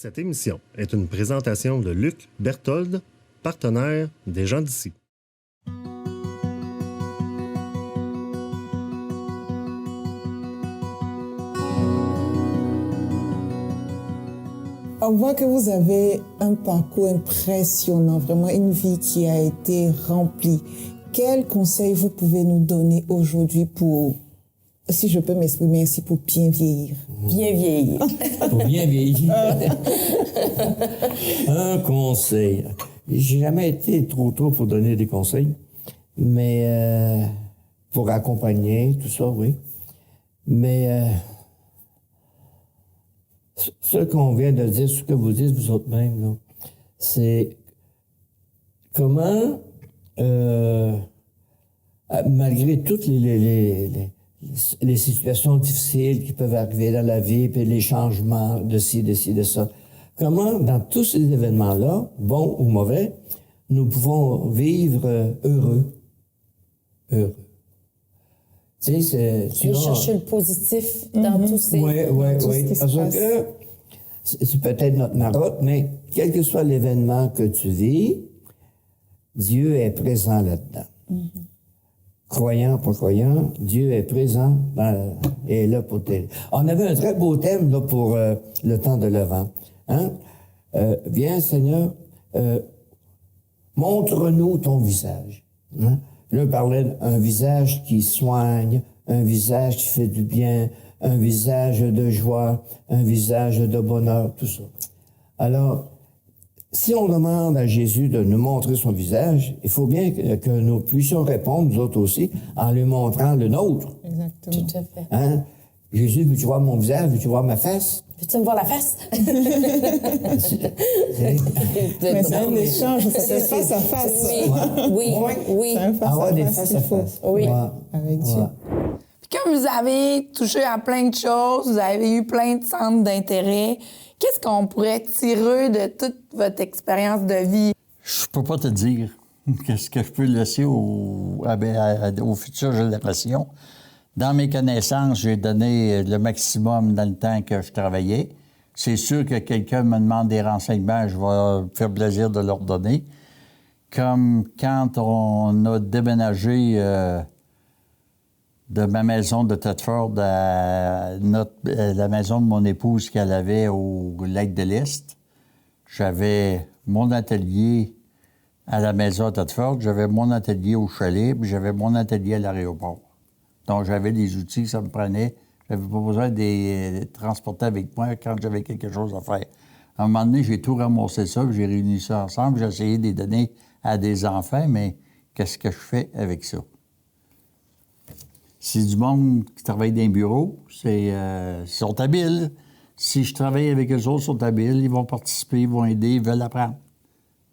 Cette émission est une présentation de Luc Berthold, partenaire des gens d'ici. On voit que vous avez un parcours impressionnant, vraiment une vie qui a été remplie. Quels conseils vous pouvez nous donner aujourd'hui pour, si je peux m'exprimer ainsi, pour bien vieillir? Bien vieillir. Pour bien vieillir. Un conseil. J'ai jamais été trop pour donner des conseils, mais pour accompagner, tout ça, oui. Mais ce qu'on vient de dire, ce que vous dites vous autres même, là, c'est comment, malgré toutes les situations difficiles qui peuvent arriver dans la vie, puis les changements de ci, de ça, comment, dans tous ces événements-là, bons ou mauvais, nous pouvons vivre heureux. Heureux. Tu sais, Et chercher le positif dans tous ces... Oui. Parce que c'est peut-être notre marotte, mais quel que soit l'événement que tu vis, Dieu est présent là-dedans. Croyant, pas croyant, Dieu est présent et est là pour t'aider. On avait un très beau thème là, pour le temps de l'Avent. Hein? Viens, Seigneur, montre-nous ton visage. Hein? Là, on parlait d'un visage qui soigne, un visage qui fait du bien, un visage de joie, un visage de bonheur, tout ça. Alors, si on demande à Jésus de nous montrer son visage, il faut bien que nous puissions répondre, nous autres aussi, en lui montrant le nôtre. Exactement. Tout à fait. Hein? Jésus, veux-tu voir mon visage? Veux-tu voir ma face? Veux-tu me voir la face? Mais c'est un échange, ça fait face à face. Oui. C'est un face Avoir à des face face qu'il à faut. face. Oui. Avec Dieu. Puis comme vous avez touché à plein de choses, vous avez eu plein de centres d'intérêt, qu'est-ce qu'on pourrait tirer de toute votre expérience de vie? Je peux pas te dire qu'est-ce que je peux laisser aux futures générations. Dans mes connaissances, j'ai donné le maximum dans le temps que je travaillais. C'est sûr que quelqu'un me demande des renseignements, je vais faire plaisir de leur donner. Comme quand on a déménagé de ma maison de Thetford à la maison de mon épouse qu'elle avait au lac de l'Est, j'avais mon atelier à la maison de Thetford, j'avais mon atelier au chalet, puis j'avais mon atelier à l'aéroport. Donc, j'avais des outils que ça me prenait. J'avais pas besoin de les transporter avec moi quand j'avais quelque chose à faire. À un moment donné, j'ai tout ramassé ça, puis j'ai réuni ça ensemble. J'ai essayé de les donner à des enfants, mais qu'est-ce que je fais avec ça? Si du monde qui travaille dans un bureau, ils sont habiles. Si je travaille avec eux autres, ils sont habiles, ils vont participer, ils vont aider, ils veulent apprendre.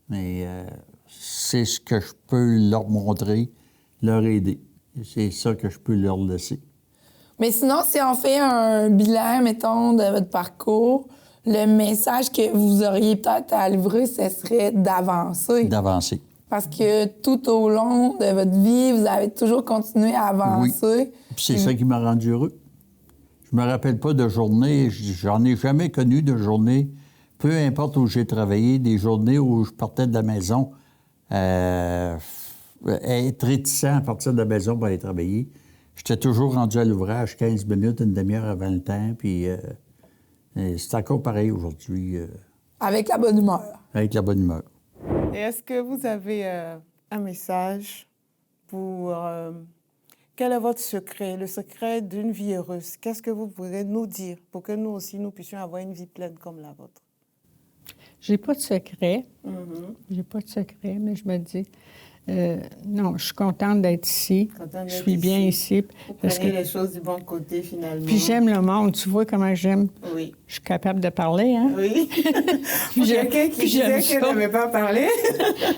Mais c'est ce que je peux leur montrer, leur aider. C'est ça que je peux leur laisser. Mais sinon, si on fait un bilan, mettons, de votre parcours, le message que vous auriez peut-être à livrer, ce serait d'avancer. D'avancer. Parce que tout au long de votre vie, vous avez toujours continué à avancer. Oui. Puis c'est ça qui m'a rendu heureux. Je me rappelle pas de journée, j'en ai jamais connu de journée, peu importe où j'ai travaillé, des journées où je partais de la maison, être réticent à partir de la maison pour aller travailler. J'étais toujours rendu à l'ouvrage 15 minutes, une demi-heure avant le temps, puis c'est encore pareil aujourd'hui. Avec la bonne humeur. Avec la bonne humeur. Et est-ce que vous avez un message pour... quel est votre secret, le secret d'une vie heureuse? Qu'est-ce que vous pourrez nous dire pour que nous aussi, nous puissions avoir une vie pleine comme la vôtre? J'ai pas de secret. J'ai pas de secret, mais je me dis... non, je suis contente d'être ici. Je suis bien ici. Vous prenez les choses du bon côté, finalement. Puis j'aime le monde. Tu vois comment j'aime? Oui. Je suis capable de parler, hein? Oui. Pour quelqu'un qui disait qu'elle n'aimait pas parler.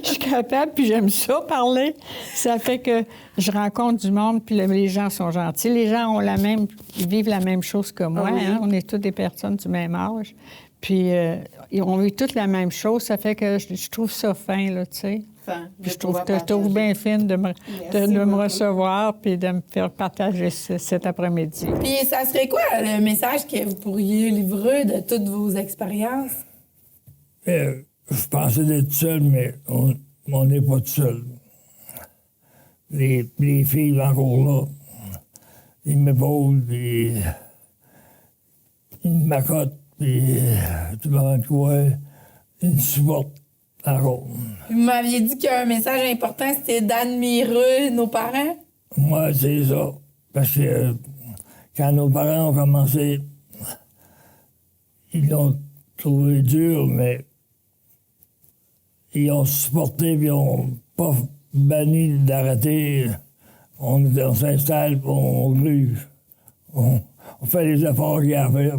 Je suis capable, puis j'aime ça, parler. Ça fait que je rencontre du monde, puis les gens sont gentils. Les gens ont ils vivent la même chose que moi. Oui. Hein? On est toutes des personnes du même âge. Puis on vit toutes la même chose. Ça fait que je trouve ça fin, là, tu sais. Puis je trouve bien fine de me recevoir puis de me faire partager cet après-midi. Puis ça serait quoi le message que vous pourriez livrer de toutes vos expériences? Je pensais d'être seul, mais on n'est pas tout seul. Les filles encore là, ils m'épaulent, puis ils m'accotent, puis tout le monde quoi, ils me supportent encore. Vous m'aviez dit qu'un message important, c'était d'admirer nos parents. Moi, c'est ça. Parce que quand nos parents ont commencé, ils l'ont trouvé dur, mais ils ont supporté, puis ils n'ont pas banni d'arrêter. On s'installe, puis on grue. On fait les efforts qu'il y a à faire.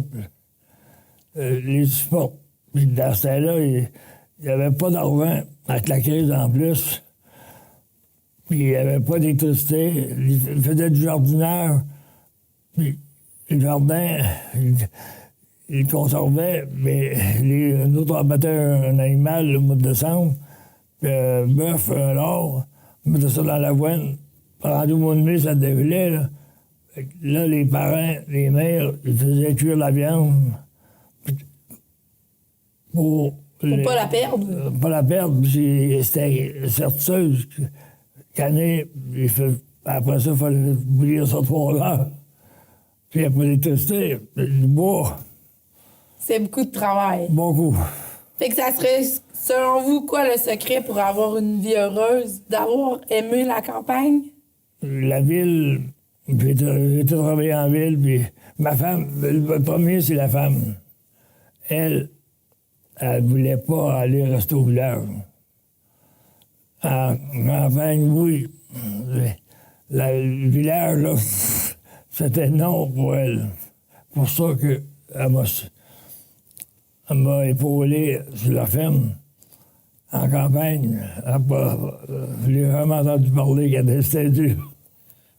Les supports. Puis dans ce temps-là, il n'y avait pas d'argent, avec la crise en plus. Puis il n'y avait pas d'électricité. Il faisait du jardinage. Puis le jardin, il conservait, mais nous, on abattait un animal le mois de décembre, puis un bœuf, un lard, on mettait ça dans l'avoine. Pendant 2 mois de mai, ça dévelait. Là, les parents, les mères, ils faisaient cuire la viande pour pas la perdre. Pas la perdre. C'était certitude. Canner, après ça, il fallait bouillir ça 3 heures. Puis après l'électricité, du bois. C'est beaucoup de travail. Beaucoup. Fait que ça serait, selon vous, quoi le secret pour avoir une vie heureuse? D'avoir aimé la campagne? La ville, j'ai travaillé en ville, puis ma femme, le premier, c'est la femme. Elle voulait pas aller rester au village. En campagne, oui. Le village, là, c'était non pour elle. Pour ça qu'elle m'a épaulé sur la ferme, en campagne. Je l'ai vraiment entendu parler qu'elle était dur.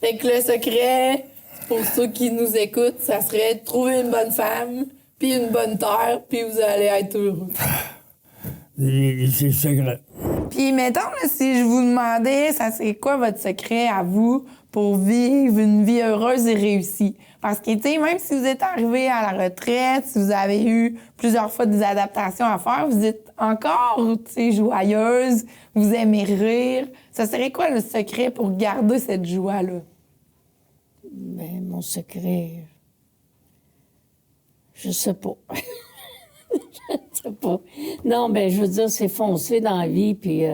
Fait que le secret, pour ceux qui nous écoutent, ça serait de trouver une bonne femme, puis une bonne terre, puis vous allez être heureux. C'est le secret. Puis mettons, là, si je vous demandais, ça serait quoi votre secret à vous pour vivre une vie heureuse et réussie? Parce que, tu sais, même si vous êtes arrivé à la retraite, si vous avez eu plusieurs fois des adaptations à faire, vous êtes encore, tu sais, joyeuse, vous aimez rire. Ça serait quoi le secret pour garder cette joie-là? Ben, mon secret, je sais pas. Je sais pas. Non, ben, je veux dire, c'est foncer dans la vie, puis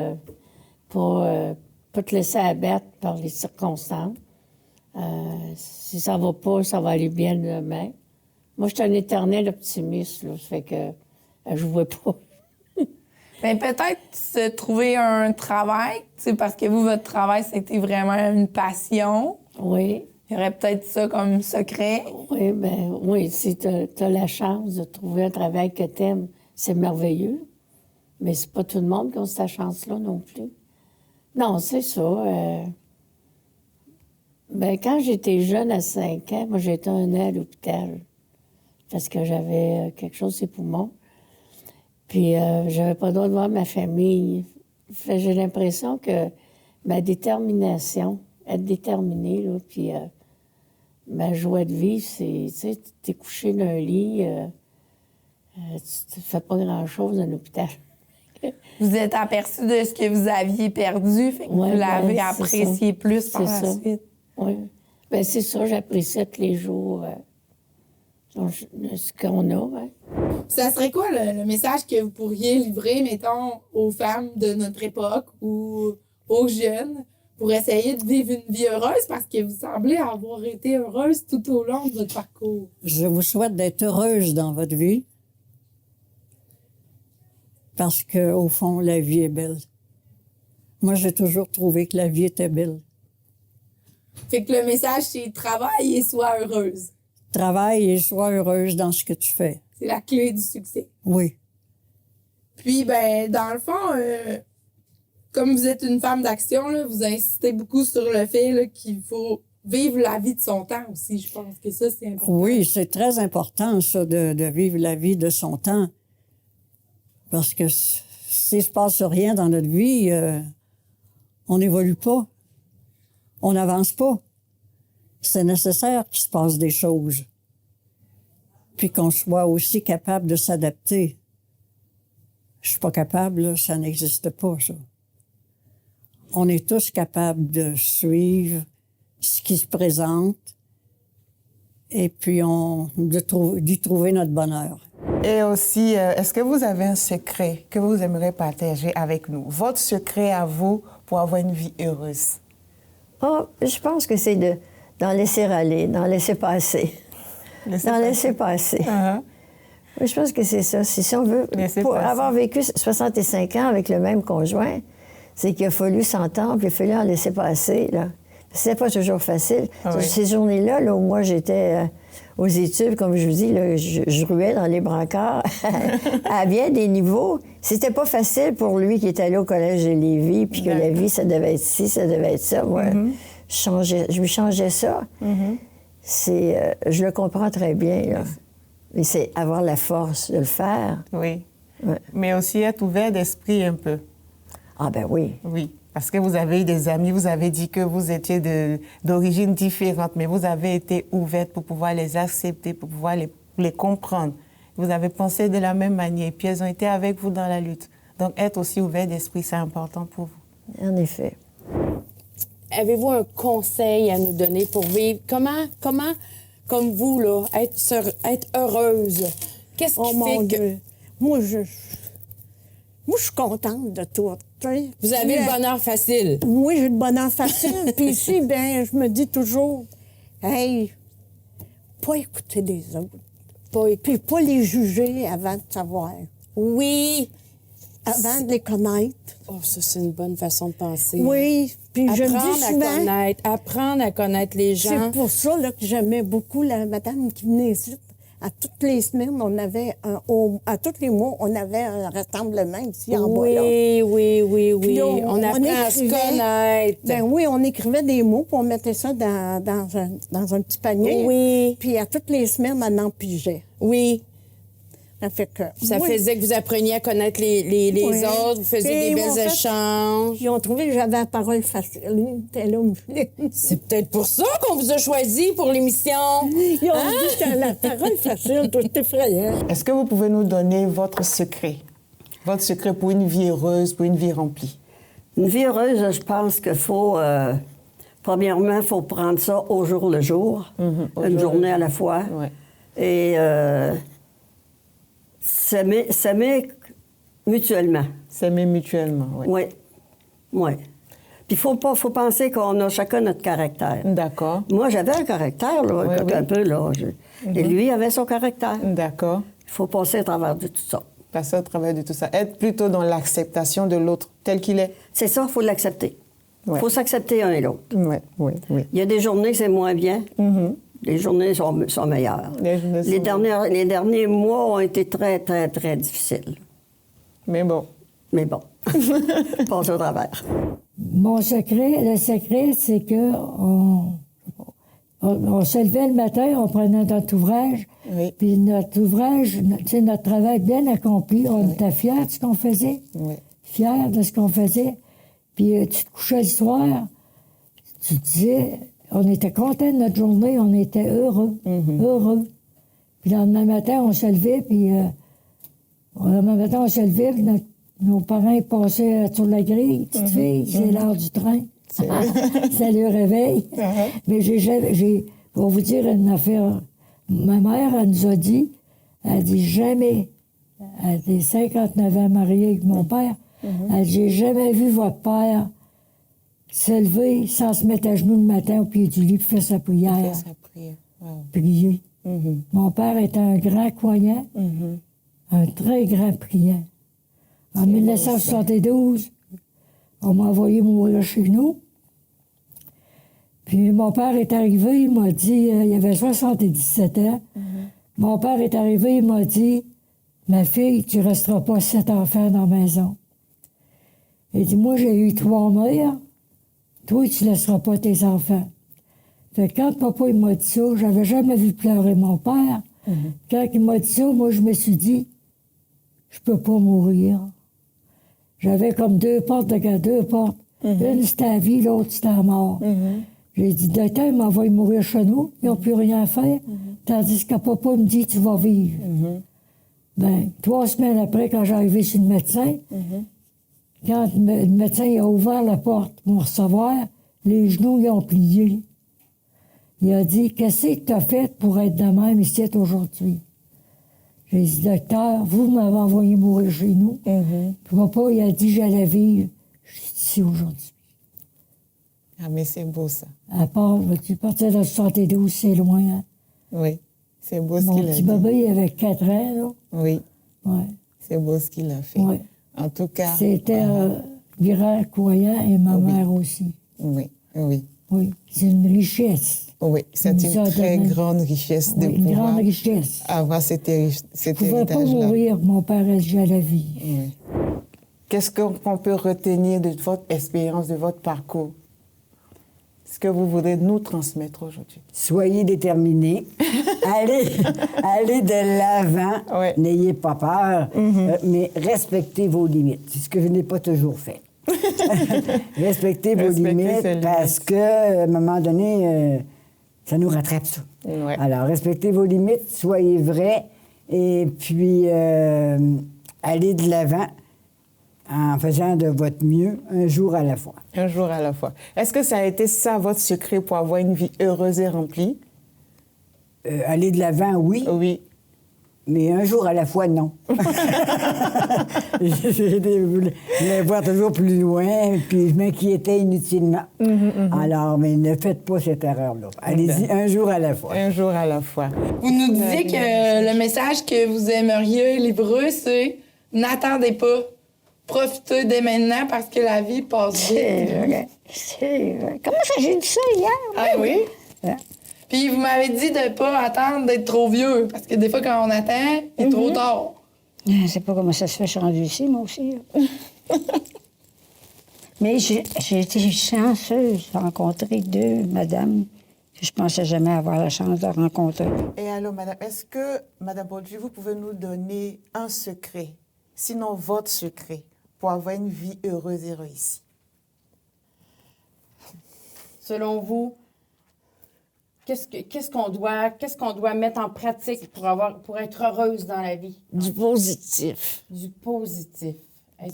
pas te laisser abattre par les circonstances. Si ça va pas, ça va aller bien demain. Moi, je suis un éternel optimiste, là, ça fait que je vois pas. Ben, peut-être se trouver un travail, tu sais, parce que vous, votre travail, c'était vraiment une passion. Oui. Il y aurait peut-être ça comme secret. Oui, ben oui, si tu as la chance de trouver un travail que tu aimes, c'est merveilleux. Mais c'est pas tout le monde qui a cette chance-là non plus. Non, c'est ça. Ben, quand j'étais jeune, à 5 ans, moi, j'étais un an à l'hôpital parce que j'avais quelque chose sur les poumons. Puis, j'avais pas le droit de voir ma famille. J'ai l'impression que ma détermination, être déterminée, là, puis ma joie de vivre, c'est, tu sais, t'es couché dans un lit, tu fais pas grand-chose dans l'hôpital. Vous êtes aperçu de ce que vous aviez perdu, fait que Ouais, vous l'avez ben, apprécié plus par la suite. Oui. Bien, c'est ça, j'apprécie tous les jours ce qu'on a. Hein. Ça serait quoi le message que vous pourriez livrer, mettons, aux femmes de notre époque ou aux jeunes pour essayer de vivre une vie heureuse parce que vous semblez avoir été heureuse tout au long de votre parcours? Je vous souhaite d'être heureuse dans votre vie parce qu'au fond, la vie est belle. Moi, j'ai toujours trouvé que la vie était belle. Fait que le message, c'est travaille et sois heureuse. Travaille et sois heureuse dans ce que tu fais. C'est la clé du succès. Oui. Puis, ben, dans le fond, comme vous êtes une femme d'action, là, vous insistez beaucoup sur le fait là, qu'il faut vivre la vie de son temps aussi. Je pense que ça, c'est important. Oui, c'est très important, ça, de vivre la vie de son temps. Parce que s'il ne se passe rien dans notre vie, on n'évolue pas. On n'avance pas. C'est nécessaire qu'il se passe des choses. Puis qu'on soit aussi capable de s'adapter je suis pas capable, là, ça n'existe pas, ça. On est tous capables de suivre ce qui se présente et puis d'y trouver notre bonheur. Et aussi, est-ce que vous avez un secret que vous aimeriez partager avec nous? Votre secret à vous pour avoir une vie heureuse? Oh, je pense que c'est d'en laisser aller, d'en laisser passer. Laisser passer. Uh-huh. Je pense que c'est ça. Si on veut, pour avoir vécu 65 ans avec le même conjoint, c'est qu'il a fallu s'entendre, puis il a fallu en laisser passer, là. C'était pas toujours facile. Oui. Ces journées-là, là, où moi, j'étais aux études, comme je vous dis, là, je ruais dans les brancards à bien des niveaux. C'était pas facile pour lui qui était allé au collège de Lévis, puis que la vie, ça devait être ci, ça devait être ça. Moi, je lui changeais ça. Je le comprends très bien, là. Mais c'est avoir la force de le faire. Oui. Ouais. Mais aussi être ouvert d'esprit un peu. Ah ben oui. Oui. Parce que vous avez eu des amis, vous avez dit que vous étiez d'origine différente, mais vous avez été ouverte pour pouvoir les accepter, pour pouvoir les comprendre. Vous avez pensé de la même manière, puis elles ont été avec vous dans la lutte. Donc, être aussi ouvert d'esprit, c'est important pour vous. En effet. Avez-vous un conseil à nous donner pour vivre? Comment comme vous, là, être heureuse? Qu'est-ce qui fait que... Moi, je suis contente de tout. T'sais. Vous avez le bonheur facile. Oui, j'ai le bonheur facile. Puis ici, bien, je me dis toujours, hey, pas écouter les autres. Puis pas les juger avant de savoir. Oui. Avant de les connaître. Oh, ça, c'est une bonne façon de penser. Oui. Puis je me dis souvent... Apprendre à connaître les gens. C'est pour ça là, que j'aimais beaucoup la madame qui venait ici. À toutes les semaines, on avait à tous les mois, on avait un rassemblement ici en bas. Là. Oui. Là, on apprend à se connaître. Ben oui, on écrivait des mots, puis on mettait ça dans un petit panier. Oui. Puis à toutes les semaines, on en pigeait. Oui. Ça faisait que vous appreniez à connaître les autres, vous faisiez des belles échanges. Ils ont trouvé que j'avais la parole facile. C'est peut-être pour ça qu'on vous a choisi pour l'émission. Ils ont dit que la parole facile, tout effrayant. Est-ce que vous pouvez nous donner votre secret? Votre secret pour une vie heureuse, pour une vie remplie? Une vie heureuse, je pense qu'il faut... premièrement, il faut prendre ça au jour le jour, une journée à la fois. Ouais. Et... s'aimer mutuellement. S'aimer mutuellement, oui. Oui. Puis il faut penser qu'on a chacun notre caractère. D'accord. Moi, j'avais un caractère, là, un peu, là. Et lui avait son caractère. D'accord. Il faut passer à travers de tout ça. Passer au travers de tout ça. Être plutôt dans l'acceptation de l'autre tel qu'il est. C'est ça, il faut l'accepter. Il faut s'accepter un et l'autre. Oui. Il y a des journées, c'est moins bien. Les journées sont meilleures. Les derniers mois ont été très, très, très difficiles. Mais bon. Passe au travers. Le secret, c'est que on se levait le matin, on prenait notre ouvrage, puis notre ouvrage, notre travail bien accompli, on était fiers de ce qu'on faisait, fiers de ce qu'on faisait. Puis tu te couchais le soir, tu te disais... On était contents de notre journée, on était heureux. Puis le lendemain matin, on se levait, puis nos parents passaient sur la grille. Petite fille, c'est l'heure du train. Ça le réveille. Mais pour vous dire une affaire, ma mère, elle nous a dit, elle dit jamais, elle a des 59 ans mariée avec mon père, elle dit, j'ai jamais vu votre père se lever sans se mettre à genoux le matin au pied du lit pour faire sa prière. Prier. Mon père était un grand croyant, un très grand priant. En 1972, on m'a envoyé mourir chez nous. Puis mon père est arrivé, il m'a dit, il avait 77 ans. Mon père est arrivé, il m'a dit, ma fille, tu ne resteras pas 7 enfants dans la maison. Il dit, moi, j'ai eu 3 mères. Toi, tu ne laisseras pas tes enfants. Fait que quand papa il m'a dit ça, j'avais jamais vu pleurer mon père. Quand il m'a dit ça, moi, je me suis dit, je peux pas mourir. J'avais comme 2 portes. Une, c'était la vie, l'autre, c'était la mort. J'ai dit, docteur, il m'envoie mourir chez nous, ils n'ont plus rien à faire. Tandis que papa me dit, tu vas vivre. Ben, 3 semaines après, quand j'ai arrivé chez le médecin, quand le médecin il a ouvert la porte pour me recevoir, les genoux ils ont plié. Il a dit, qu'est-ce que tu as fait pour être de même ici aujourd'hui? J'ai dit, docteur, vous m'avez envoyé mourir chez nous. Puis papa, il a dit, j'allais vivre. Je suis ici aujourd'hui. Ah, mais c'est beau, ça. À part, tu partais de 72, c'est loin. Hein? Oui, c'est beau ce Mon qu'il a petit dit. bébé, il avait 4 ans, là. Oui, Ouais. c'est beau ce qu'il a fait. Ouais. En tout cas... C'était grand croyant et ma mère aussi. Oui, oui. Oui, c'est une richesse. Oui, c'est une très grande richesse de une pouvoir grande richesse. avoir cet Je ne pouvais pas héritage-là. mourir, mon père a dit à la vie. Oui. Qu'est-ce qu'on peut retenir de votre expérience, de votre parcours? Ce que vous voudrez nous transmettre aujourd'hui? Soyez déterminés. allez de l'avant. Ouais. N'ayez pas peur, mais respectez vos limites. C'est ce que je n'ai pas toujours fait. Respectez vos limites parce qu'à un moment donné, ça nous rattrape ça. Ouais. Alors, respectez vos limites, soyez vrais et puis allez de l'avant en faisant de votre mieux un jour à la fois. Un jour à la fois. Est-ce que ça a été ça votre secret pour avoir une vie heureuse et remplie? Aller de l'avant, oui. Oui. Mais un jour à la fois, non. Je voulais voir toujours plus loin, puis je m'inquiétais inutilement. Alors, mais ne faites pas cette erreur-là. Allez-y un jour à la fois. Un jour à la fois. Vous nous disiez que le message que vous aimeriez livrer, c'est « N'attendez pas. Profitez dès maintenant parce que la vie passe vite. » C'est vrai. Comment ça, j'ai dit ça hier? Ah oui? Ouais. Puis vous m'avez dit de pas attendre d'être trop vieux, parce que des fois, quand on attend, il est trop tard. Je sais pas comment ça se fait, je suis rendue ici, moi aussi. Mais j'ai été chanceuse de rencontrer 2 madames que je pensais jamais avoir la chance de rencontrer. Et alors, madame, est-ce que, madame Bolduc, vous pouvez nous donner un secret, sinon votre secret, pour avoir une vie heureuse et réussie? Selon vous, qu'est-ce qu'on doit mettre en pratique pour être heureuse dans la vie? Du positif. Du positif.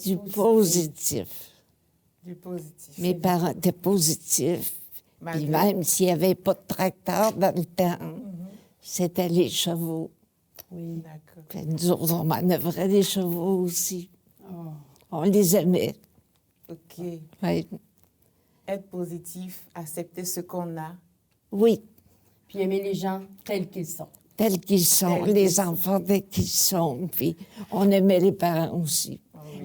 Du positif. Du positif. Mes parents étaient positifs. Puis Malgré. même s'il n'y avait pas de tracteur dans le temps, c'était les chevaux. Oui. D'accord. Puis nous autres, on manœuvrait les chevaux aussi. On les aimait. OK. Oui. Être positif, accepter ce qu'on a. Oui, Puis aimer les gens tels qu'ils sont. tels qu'ils sont, Tels les qu'ils enfants tels qu'ils sont. Puis on aimait les parents aussi.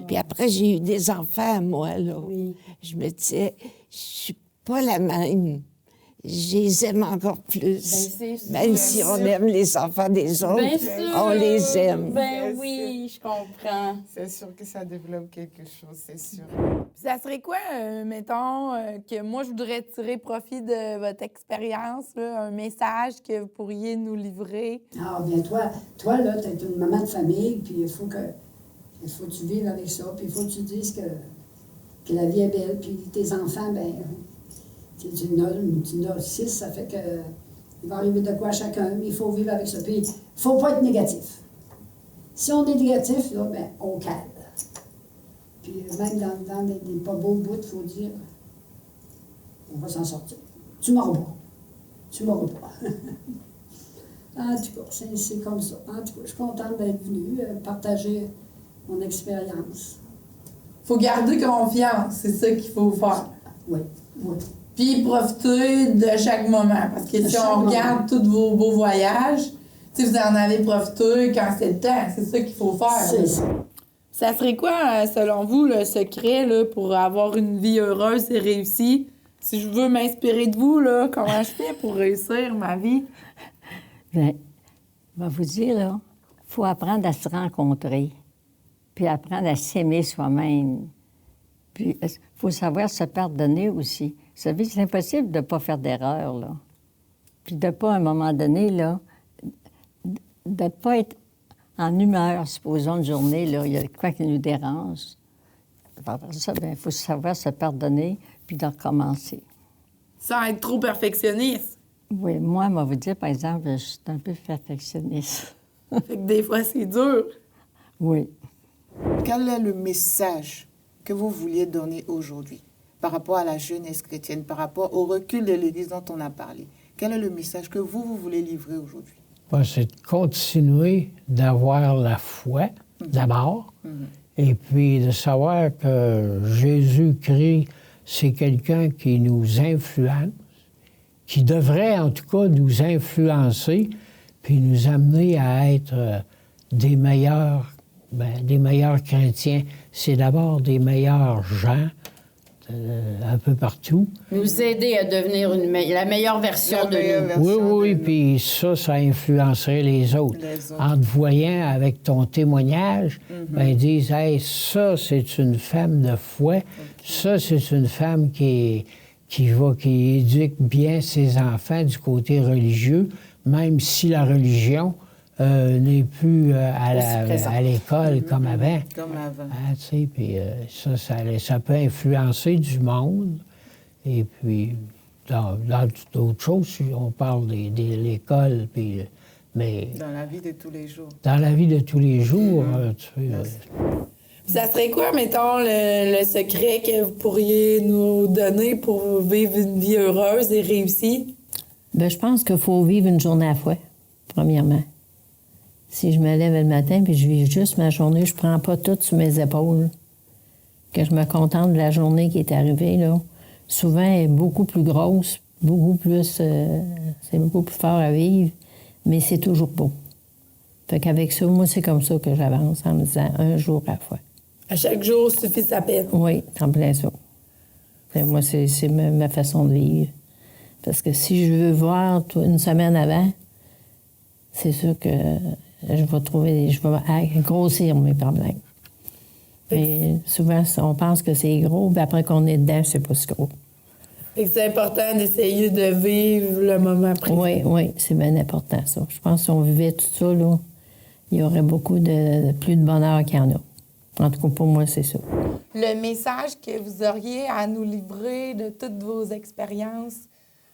Puis après, j'ai eu des enfants, moi, là. Oui. Je me disais, je suis pas la même. Je les aime encore plus. c'est sûr. Même si on aime les enfants des autres, Bien sûr. on les aime. Ben oui, je comprends. C'est sûr que ça développe quelque chose, c'est sûr. Ça serait quoi, mettons, que moi, je voudrais tirer profit de votre expérience, là, un message que vous pourriez nous livrer? Ah, bien, toi là, t'es une maman de famille, puis il faut que tu vives avec ça, puis il faut que tu dises que la vie est belle, puis tes enfants, ben tu n'as 6, ça fait que il va arriver de quoi à chacun, mais il faut vivre avec ça. Puis il faut pas être négatif. Si on est négatif, là, ben, on cale. Puis même dans des pas beaux bouts, il faut dire, on va s'en sortir. Tu m'auras pas. Tu m'auras pas. En tout cas, c'est comme ça. En tout cas, je suis contente d'être venue, partager mon expérience. Faut garder confiance, c'est ça qu'il faut faire. Oui, oui. Puis profiter de chaque moment, parce que si on regarde tous vos beaux voyages, tu sais, vous en avez profité quand c'est le temps, c'est ça qu'il faut faire. C'est ça. Ça serait quoi, selon vous, le secret là, pour avoir une vie heureuse et réussie? Si je veux m'inspirer de vous, là, comment je fais pour réussir ma vie? Bien, je vais vous dire, là, il faut apprendre à se rencontrer, puis apprendre à s'aimer soi-même. Puis, il faut savoir se pardonner aussi. Vous savez, c'est impossible de ne pas faire d'erreur, là. Puis de ne pas, à un moment donné, là, de ne pas être en humeur, supposons, une journée, là, il y a quoi qui nous dérange. Après ça, bien, il faut savoir se pardonner, puis de recommencer. Sans être trop perfectionniste. Oui, moi, on va vous dire, par exemple, je suis un peu perfectionniste. Fait que des fois, c'est dur. Oui. Quel est le message que vous vouliez donner aujourd'hui par rapport à la jeunesse chrétienne, par rapport au recul de l'Église dont on a parlé? Quel est le message que vous voulez livrer aujourd'hui? C'est de continuer d'avoir la foi, d'abord, et puis de savoir que Jésus-Christ, c'est quelqu'un qui nous influence, qui devrait en tout cas nous influencer, puis nous amener à être des meilleurs chrétiens. C'est d'abord des meilleurs gens, un peu partout. Nous aider à devenir la meilleure version de nous. Oui, puis ça influencerait les autres. En te voyant avec ton témoignage, ils disent « Hey, ça, c'est une femme de foi. Ça, c'est une femme qui éduque bien ses enfants du côté religieux, même si la religion n'est plus à l'école comme avant. Comme avant. Puis ça peut influencer du monde. Et puis, dans d'autres choses, on parle de l'école, mais... Dans la vie de tous les jours. Dans la vie de tous les jours, Ça serait quoi, mettons, le secret que vous pourriez nous donner pour vivre une vie heureuse et réussie? Bien, je pense qu'il faut vivre une journée à la fois, premièrement. Si je me lève le matin puis je vis juste ma journée, je prends pas tout sur mes épaules. Que je me contente de la journée qui est arrivée, là. Souvent, elle est beaucoup plus grosse, beaucoup plus... c'est beaucoup plus fort à vivre, mais c'est toujours beau. Fait qu'avec ça, moi, c'est comme ça que j'avance, en me disant un jour à la fois. À chaque jour suffit sa peine. Oui, en plein ça. Fait, moi, c'est ma façon de vivre. Parce que si je veux voir une semaine avant, c'est sûr que je vais grossir mes problèmes. Mais souvent, on pense que c'est gros, puis après qu'on est dedans, c'est pas si gros. Fait que c'est important d'essayer de vivre le moment présent. Oui, c'est bien important, ça. Je pense que si on vivait tout ça, là, il y aurait beaucoup plus de bonheur qu'il y en a. En tout cas, pour moi, c'est ça. Le message que vous auriez à nous livrer de toutes vos expériences,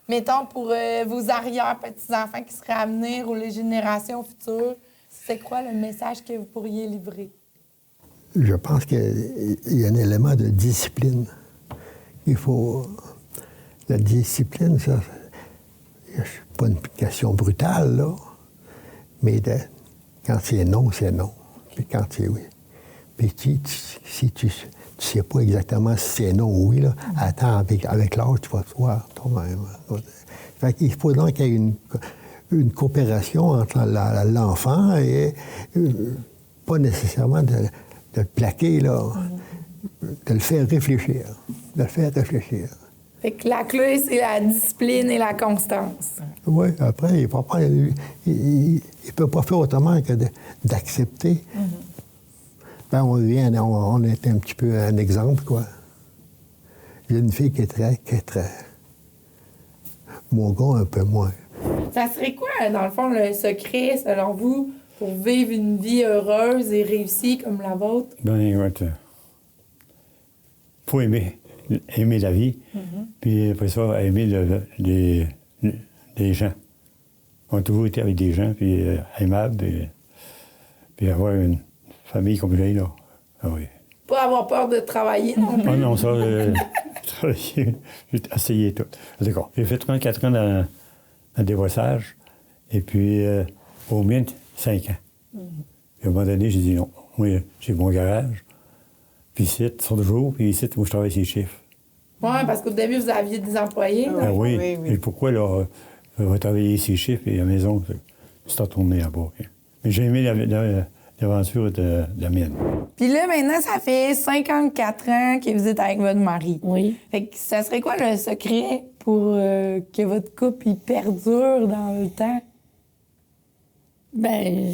mettons pour vos arrière-petits-enfants qui seraient à venir ou les générations futures, c'est quoi le message que vous pourriez livrer? Je pense qu'il y a un élément de discipline. Il faut... La discipline, ça, c'est pas une question brutale, là, mais quand c'est non, c'est non. Puis quand c'est oui. Puis si tu sais pas exactement si c'est non ou oui, là, attends, avec l'âge, tu vas te voir toi-même. Fait qu'il faut donc qu'il y ait une coopération entre l'enfant et pas nécessairement de le plaquer, là, de le faire réfléchir. Fait que la clé, c'est la discipline et la constance. Oui, après, il ne peut pas faire autrement que d'accepter. Ben, on est un petit peu un exemple, quoi. J'ai une fille qui est très... Mon gars, un peu moins. Ça serait quoi, dans le fond, le secret, selon vous, pour vivre une vie heureuse et réussie comme la vôtre? Ben, écoute, faut aimer la vie, puis après ça, aimer les gens. On a toujours été avec des gens, puis aimables, puis avoir une famille comme j'ai, là. Ah oui. Pas avoir peur de travailler non plus. Ah non, ça, travailler, j'ai essayé tout. D'accord. J'ai fait 34 ans dans le déboissage, et puis au moins 5 ans. Puis à un moment donné, j'ai dit non. Moi, j'ai mon garage, puis ici, sur le jour, puis ici, moi, je travaille ces chiffres. Oui, parce qu'au début, vous aviez des employés. Ah oui. Et pourquoi, là, je vais travailler ces chiffres et à la maison, c'est retourné là-bas. Mais j'ai aimé l'aventure de la mienne. Puis là, maintenant, ça fait 54 ans que vous êtes avec votre mari. Oui. Fait que ça serait quoi le secret pour que votre couple il perdure dans le temps? Bien,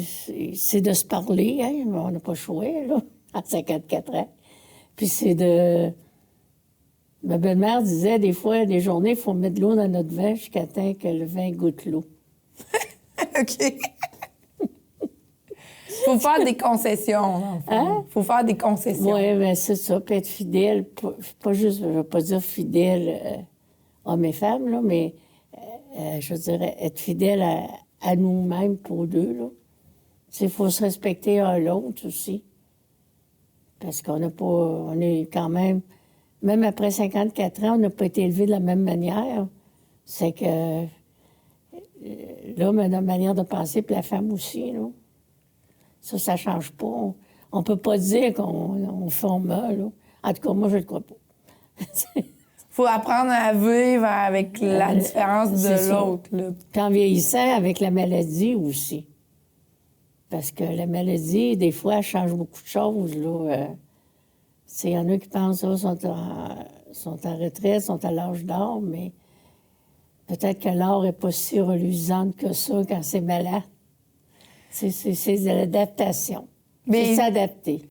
c'est de se parler, hein? On n'a pas le choix, là, à 54 ans. Puis c'est de... Ma belle-mère disait, des fois, des journées, il faut mettre de l'eau dans notre vin jusqu'à temps que le vin goûte l'eau. OK. Faut faire des concessions. Hein? Faut faire des concessions. Oui, bien, c'est ça. Puis être fidèle, pas juste, je ne veux pas dire fidèle hommes et femmes, là, mais je dirais être fidèle à nous-mêmes pour deux, là. Il faut se respecter un l'autre aussi. Parce qu'on n'a pas... On est quand même... Même après 54 ans, on n'a pas été élevés de la même manière. C'est que l'homme a une manière de penser, puis la femme aussi, là. Ça ne change pas. On ne peut pas dire qu'on forme là. En tout cas, moi, je ne le crois pas. Faut apprendre à vivre avec la différence de l'autre. Puis en vieillissant, avec la maladie aussi. Parce que la maladie, des fois, elle change beaucoup de choses, là. Il y en a qui pensent qu'ils sont en retraite, sont à l'âge d'or, mais peut-être que l'or n'est pas si reluisante que ça quand c'est malade. C'est de l'adaptation. C'est s'adapter.